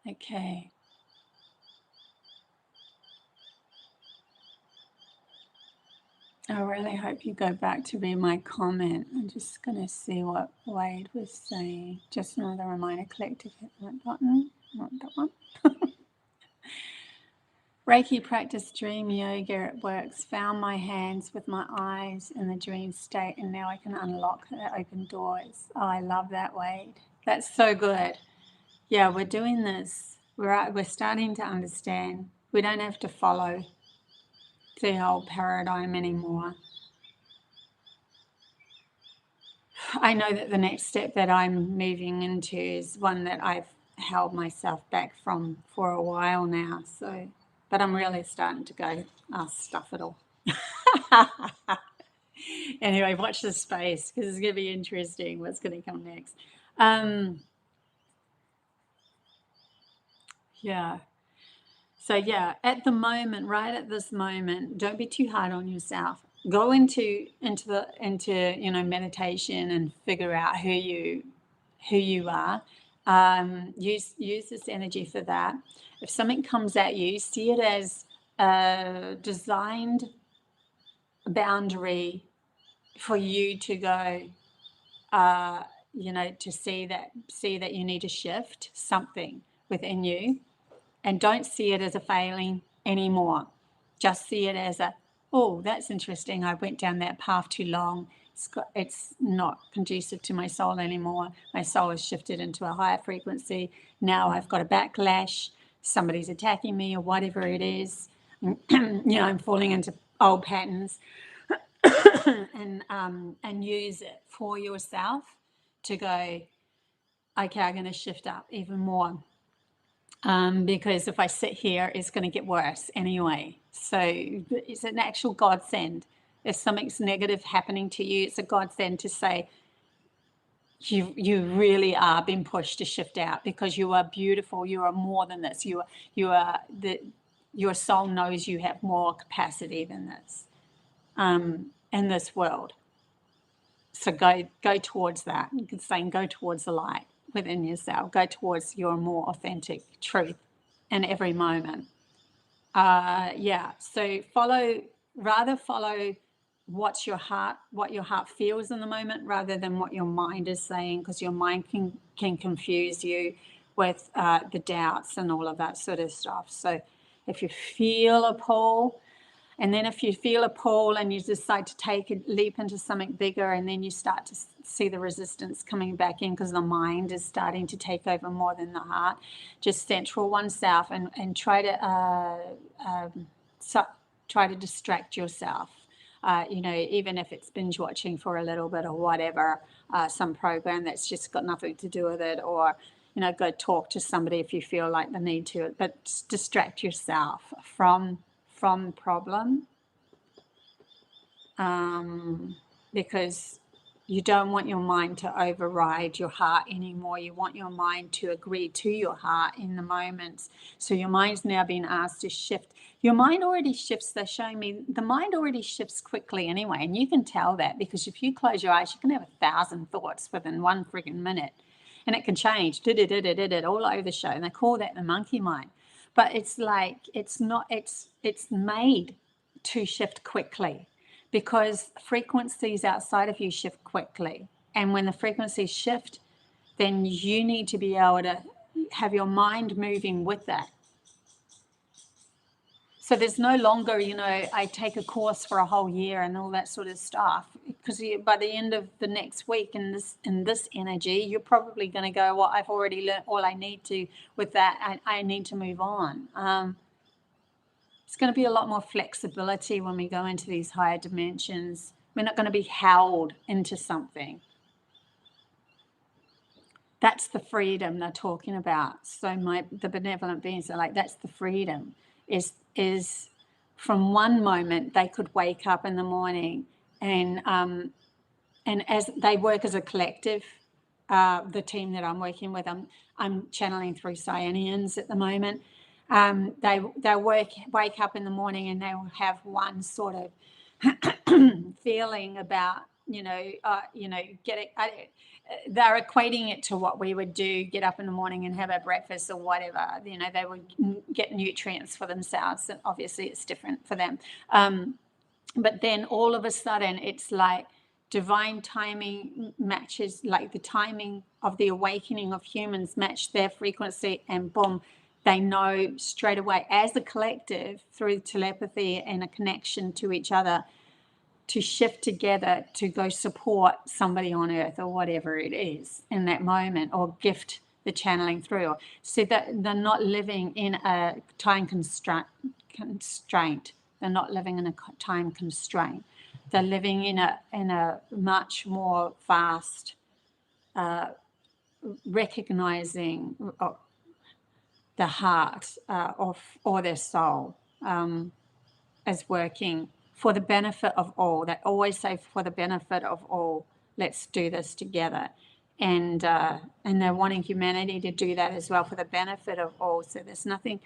Okay. I really hope you go back to read my comment. I'm just going to see what Wade was saying. Just another reminder, click to hit that button. Not that one. Reiki practice, dream yoga, it works. Found my hands with my eyes in the dream state, and now I can unlock the open doors. Oh, I love that, Wade. That's so good. Yeah, we're doing this. We're starting to understand. We don't have to follow the old paradigm anymore. I know that the next step that I'm moving into is one that I've held myself back from for a while now. But I'm really starting to go, stuff it all. Anyway, watch this space, because it's going to be interesting what's going to come next. So at the moment, right at this moment, don't be too hard on yourself. Go into meditation and figure out who you are. Use this energy for that. If something comes at you, see it as a designed boundary for you to go, to see that you need to shift something within you, and don't see it as a failing anymore. Just see it as oh, that's interesting. I went down that path too long. It's not conducive to my soul anymore. My soul has shifted into a higher frequency. Now I've got a backlash. Somebody's attacking me or whatever it is. I'm falling into old patterns. and use it for yourself to go, okay, I'm going to shift up even more. Because if I sit here, it's going to get worse anyway. So it's an actual godsend. If something's negative happening to you, it's a godsend to say, you really are being pushed to shift out, because you are beautiful. You are more than this. Your soul knows you have more capacity than this in this world. So go towards that. You can say, go towards the light within yourself. Go towards your more authentic truth in every moment. So follow what your heart feels in the moment, rather than what your mind is saying, because your mind can confuse you with the doubts and all of that sort of stuff. So if you feel a pull, and then if you feel a pull and you decide to take a leap into something bigger, and then you start to see the resistance coming back in because the mind is starting to take over more than the heart, just center oneself and try to distract yourself. Even if it's binge watching for a little bit or whatever, some program that's just got nothing to do with it, or go talk to somebody if you feel like the need to, but distract yourself from problem, because you don't want your mind to override your heart anymore. You want your mind to agree to your heart in the moments. So your mind's now being asked to shift. Your mind already shifts. They're showing me the mind already shifts quickly anyway, and you can tell that, because if you close your eyes, you can have 1,000 thoughts within one friggin' minute, and it can change all over the show, and they call that the monkey mind. But it's like, it's made to shift quickly, because frequencies outside of you shift quickly. And when the frequencies shift, then you need to be able to have your mind moving with that. So there's no longer, I take a course for a whole year and all that sort of stuff, because by the end of the next week in this energy, you're probably going to go, well, I've already learned all I need to with that. I need to move on. It's going to be a lot more flexibility when we go into these higher dimensions. We're not going to be held into something. That's the freedom they're talking about. So the benevolent beings are like, that's the freedom. Is from one moment they could wake up in the morning and as they work as a collective, the team that I'm working with, I'm channeling through Cyanians at the moment. They'll wake up in the morning and they'll have one sort of feeling about, they're equating it to what we would do, get up in the morning and have a breakfast or whatever. They would get nutrients for themselves, and obviously it's different for them. But then all of a sudden it's like divine timing matches, like the timing of the awakening of humans match their frequency, and boom, they know straight away as a collective through telepathy and a connection to each other to shift together to go support somebody on earth or whatever it is in that moment, or gift the channeling through. So that they're not living in a time constraint. They're not living in a time constraint. They're living in a much more vast recognizing the heart or their soul as working for the benefit of all. They always say, for the benefit of all, let's do this together. And they're wanting humanity to do that as well, for the benefit of all. So there's nothing,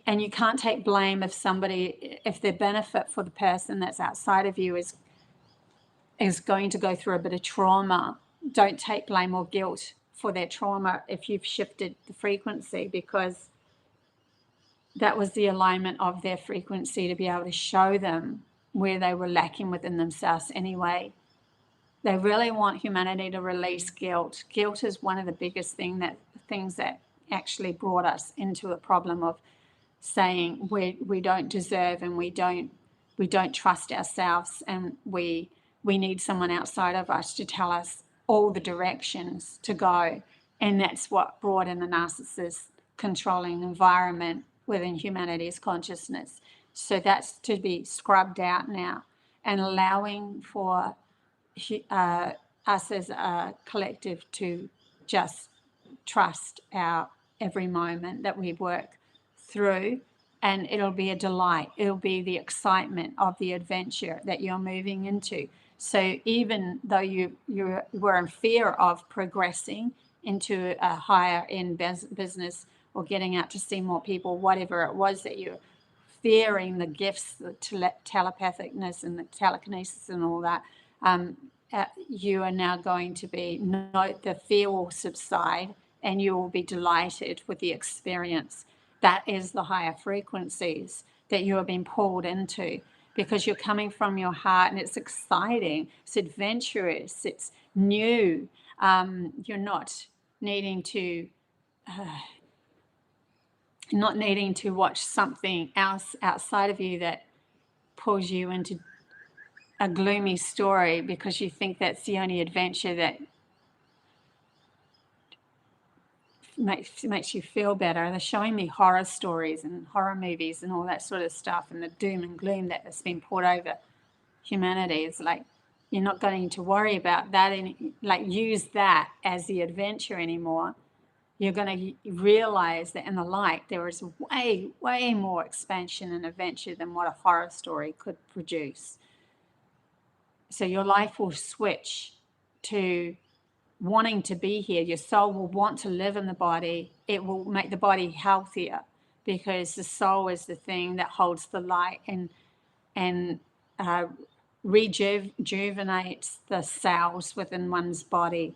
and you can't take blame if the benefit for the person that's outside of you is going to go through a bit of trauma. Don't take blame or guilt for their trauma if you've shifted the frequency, because that was the alignment of their frequency to be able to show them where they were lacking within themselves anyway. They really want humanity to release guilt. Guilt is one of the biggest things that actually brought us into a problem of saying we don't deserve, and we don't trust ourselves, and we need someone outside of us to tell us all the directions to go. And that's what brought in the narcissist controlling environment within humanity's consciousness. So that's to be scrubbed out now, and allowing for us as a collective to just trust our every moment that we work through, and it'll be a delight. It'll be the excitement of the adventure that you're moving into. So even though you were in fear of progressing into a higher end business or getting out to see more people, whatever it was that you're fearing, the gifts, the telepathicness and the telekinesis and all that, you are now going to be, the fear will subside and you will be delighted with the experience. That is the higher frequencies that you have been pulled into, because you're coming from your heart, and it's exciting, it's adventurous, it's new. You're not needing to watch something else outside of you that pulls you into a gloomy story because you think that's the only adventure that makes you feel better. They're showing me horror stories and horror movies and all that sort of stuff, and the doom and gloom that has been poured over humanity. It's like, you're not going to worry about that and use that as the adventure anymore. You're going to realize that in the light there is way, way more expansion and adventure than what a horror story could produce. So your life will switch to wanting to be here. Your soul will want to live in the body. It will make the body healthier, because the soul is the thing that holds the light and rejuvenates the cells within one's body.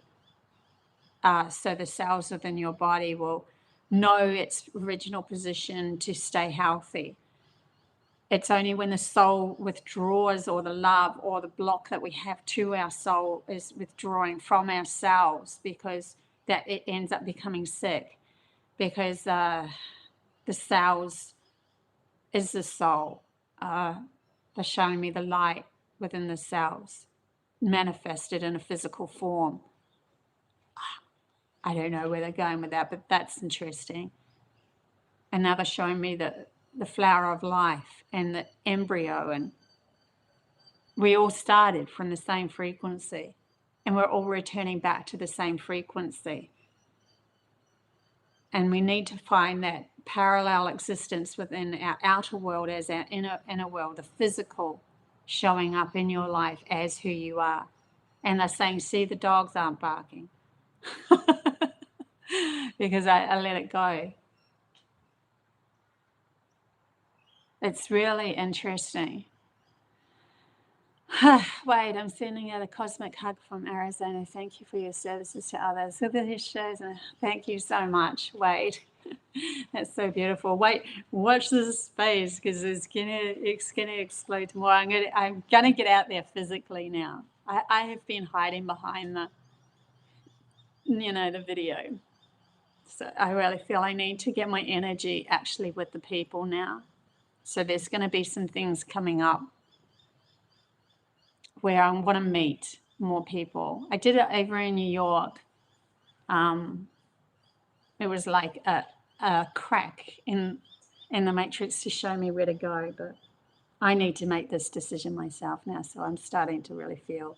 So the cells within your body will know its original position to stay healthy. It's only when the soul withdraws, or the love or the block that we have to our soul is withdrawing from ourselves, because that it ends up becoming sick, because the cells is the soul. They're showing me the light within the cells manifested in a physical form. I don't know where they're going with that, but that's interesting. And now they're showing me the flower of life and the embryo, and we all started from the same frequency, and we're all returning back to the same frequency. And we need to find that parallel existence within our outer world as our inner world, the physical showing up in your life as who you are. And they're saying, see, the dogs aren't barking. Because I let it go. It's really interesting. Wade, I'm sending out a cosmic hug from Arizona. Thank you for your services to others. So this shows, and thank you so much, Wade. That's so beautiful. Wait, watch this space, because it's gonna explode tomorrow. I'm gonna get out there physically now. I have been hiding behind the video. So I really feel I need to get my energy actually with the people now. So there's going to be some things coming up where I want to meet more people. I did it over in New York. It was like a crack in the matrix to show me where to go. But I need to make this decision myself now. So I'm starting to really feel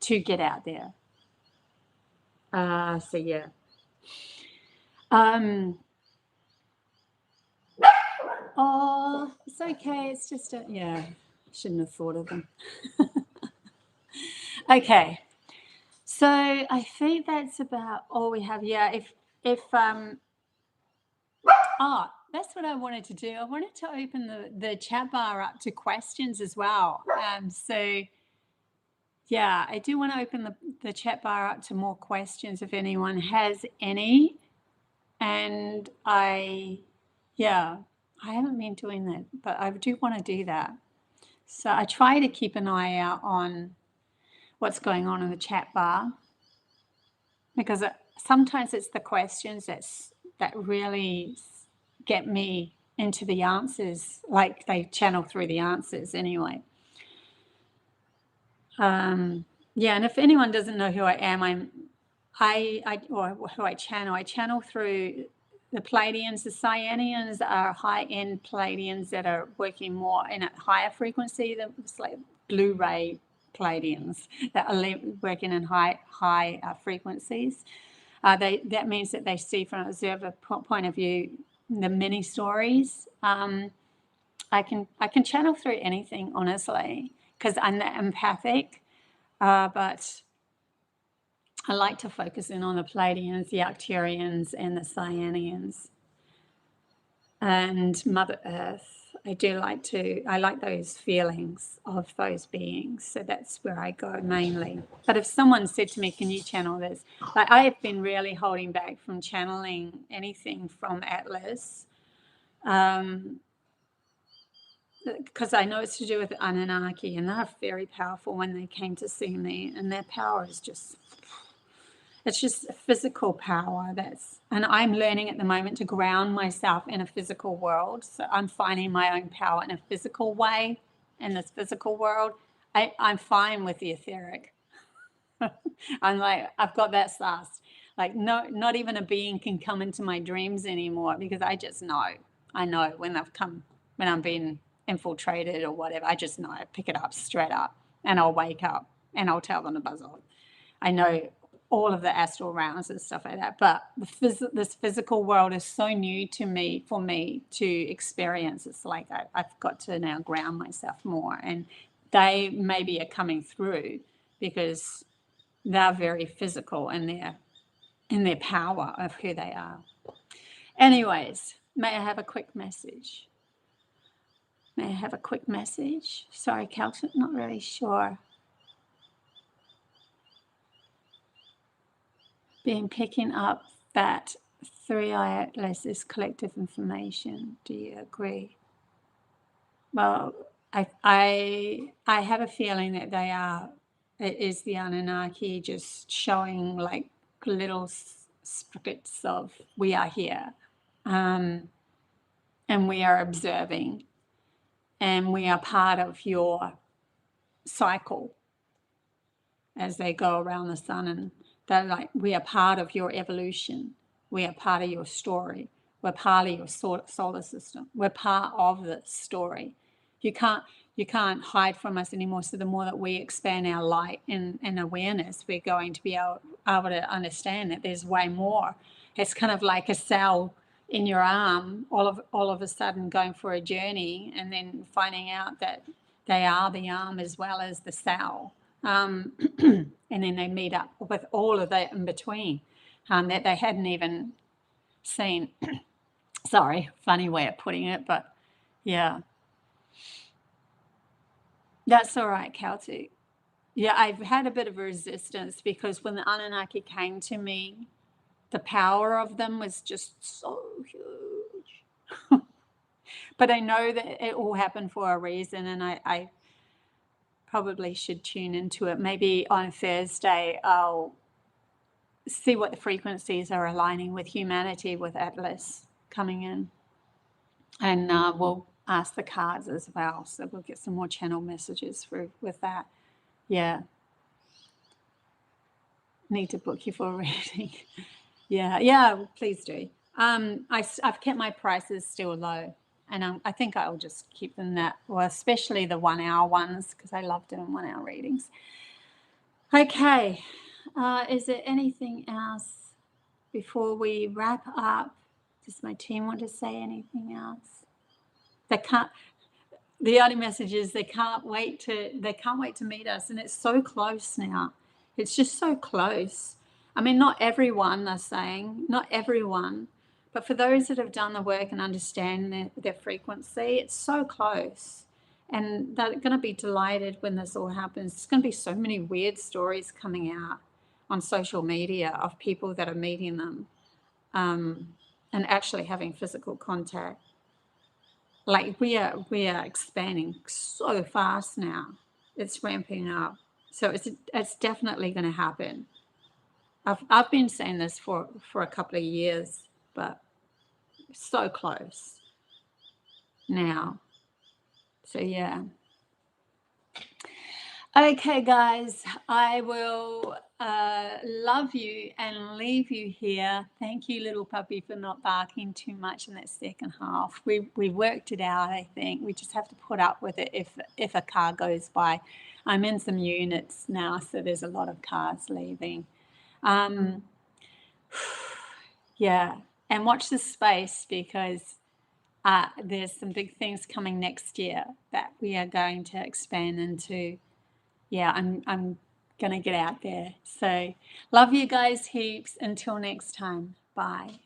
to get out there. So yeah. Oh, it's okay. It's just shouldn't have thought of them. Okay. So I think that's about all we have. Yeah. That's what I wanted to do. I wanted to open the chat bar up to questions as well. So Yeah, I do want to open the chat bar up to more questions if anyone has any. And yeah, I haven't been doing that, but I do want to do that. So I try to keep an eye out on what's going on in the chat bar, because sometimes it's the questions that really get me into the answers, like they channel through the answers anyway. Yeah, and if anyone doesn't know who I am, or who I channel through the Pleiadians. The Cyanians are high-end Pleiadians that are working more in a higher frequency than like blue ray Pleiadians that are working in high frequencies. That means that they see from an observer point of view the mini stories. I can channel through anything, honestly, because I'm empathic. But I like to focus in on the Pleiadians, the Arcturians, and the Cyanians, and Mother Earth. I like those feelings of those beings, so that's where I go mainly. But if someone said to me, can you channel this? Like, I have been really holding back from channeling anything from Atlas, because I know it's to do with Anunnaki, and they're very powerful when they came to see me, and their power is just... It's just a physical power and I'm learning at the moment to ground myself in a physical world. So I'm finding my own power in a physical way in this physical world. I'm fine with the etheric. I'm like, I've got that sauce. Like, no, not even a being can come into my dreams anymore, because I just know. I know when I'm being infiltrated or whatever. I just know. I pick it up straight up, and I'll wake up and I'll tell them to buzz off. I know all of the astral realms and stuff like that, but this physical world is so new to me, for me to experience. It's like I've got to now ground myself more, and they maybe are coming through because they're very physical in their power of who they are. Anyways, may I have a quick message? May I have a quick message? Sorry, Kelton, not really sure. Been picking up that 3i Atlas is collective information. Do you agree? Well, I have a feeling that it is the Anunnaki just showing like little sprites of we are here, and we are observing, and we are part of your cycle as they go around the sun, and they're like, we are part of your evolution. We are part of your story. We're part of your solar system. We're part of the story. You can't hide from us anymore. So the more that we expand our light and awareness, we're going to be able to understand that there's way more. It's kind of like a cell in your arm, all of a sudden going for a journey, and then finding out that they are the arm as well as the cell. And then they meet up with all of that in between, that they hadn't even seen. Sorry, funny way of putting it, but yeah. That's all right, Celtic. Yeah, I've had a bit of a resistance, because when the Anunnaki came to me, the power of them was just so huge. But I know that it all happened for a reason, and I probably should tune into it. Maybe on Thursday I'll see what the frequencies are aligning with humanity, with Atlas coming in, and we'll ask the cards as well, so we'll get some more channel messages through with that. Yeah, need to book you for a reading. Yeah, please do. I've kept my prices still low, and I think I'll just keep them that, well, especially the 1 hour ones, because I love doing 1 hour readings. Okay, is there anything else before we wrap up? Does my team want to say anything else? The only message is they can't wait to meet us, and it's so close now. It's just so close. I mean, not everyone, they're saying, not everyone, but for those that have done the work and understand their frequency, it's so close. And they're going to be delighted when this all happens. There's going to be so many weird stories coming out on social media of people that are meeting them and actually having physical contact. Like we are expanding so fast now. It's ramping up. So it's definitely going to happen. I've been saying this for a couple of years, but so close now. So yeah. Okay, guys, I will love you and leave you here. Thank you, little puppy, for not barking too much in that second half. We worked it out, I think. We just have to put up with it if a car goes by. I'm in some units now, so there's a lot of cars leaving. Yeah, and watch this space because there's some big things coming next year that we are going to expand into. Yeah, I'm going to get out there. So love you guys heaps. Until next time. Bye.